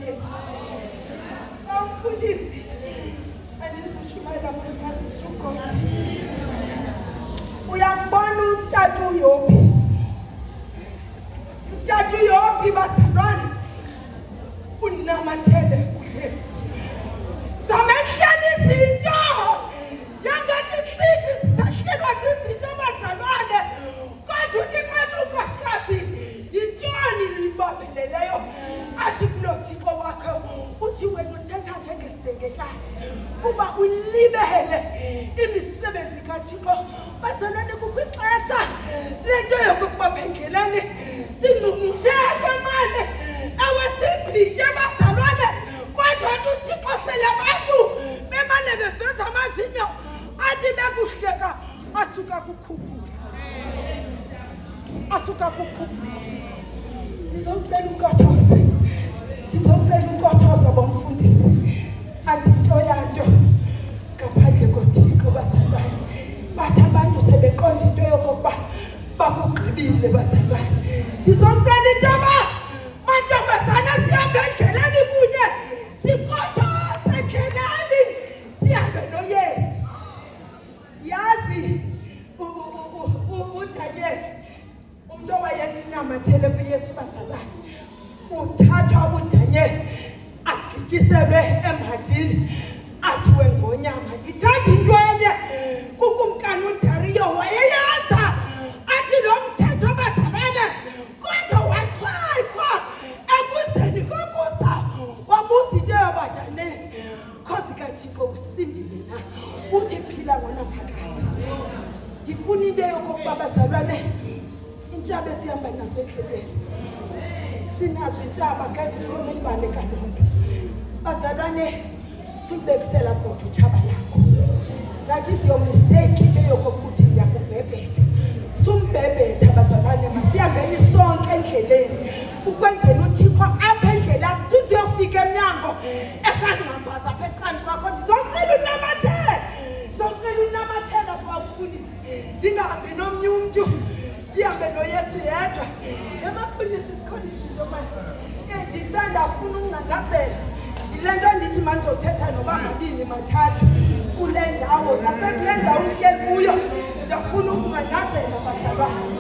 Yes. Mfundisi. Andizishumayela mfundisi through God. Uyambona uTata uYobi. uTata uYobi bazalwane. Unamathele kuYesu. Zamekela izinto. Yangathi sithi sisahlelwa zizinto bazalwane. Kodwa uthi manje unkosikazi intshoni libambeleleyo athi kulothixo wakho uthi wena uthetha njengesidengekazi kuba ulibele imisebenzi kaThixo. Bazalwane kukwixesha lento yokuba phengeleni sinomthetho manje awasibhithe bazalwane kodwa uThixo sele abantu bemane beveza amazinyo athi bekuhleka asuka kukhuphula. Ndizocela ucothoza bomfundisi andinto yanto ngaphandle koThixo bazalwane. Bathi abantu sebeqonda into yokuba bakugqibile bazalwane. Ndizocela intoba mantombazana sihambe endleleni kunye sikothoze endleleni sihambe noYesu. Yazi uDanyeli umuntu owayenamathele kuYesu bazalwane uthathwa uDanyeli agityiselwe emhadini athi wengonyama. Ndithanda into enye kukumkani uDariyo wayeyenza athi lo mthetho bazalwane kodwa waxhaywa ekuzeni kokusa wabuza into yobadaneni khozi kaThixo usindile na uthi phila ngona phakathi. Ndifuna into yokuba bazalwane intshaba esihamba naso endleleni sinazo intshaba kayibona ibaleka lonto bazalwane sibekisela kodwa utshaba lakho. That is your mistake into yokuthi ndiyakubhebhetha sumbhebhetha bazalwane masihambeni sonke endleleni ukwenzela uThixo apha endleleni sizofika emnyango esangqambaza apha ecanti kwakho. Ndizocela unamathela kwa mfundisi ndingahambi nomnye umntu ndihambe noYesu yedwa. Emafundisi sikhona isizo manje ndisandafuna ukuncancazela yile nto ndithi mandizothetha noba mabini mathathu kule ndawo nasekule ndawo ndihleli kuyo ndafuna ukuncancazela bazalwane.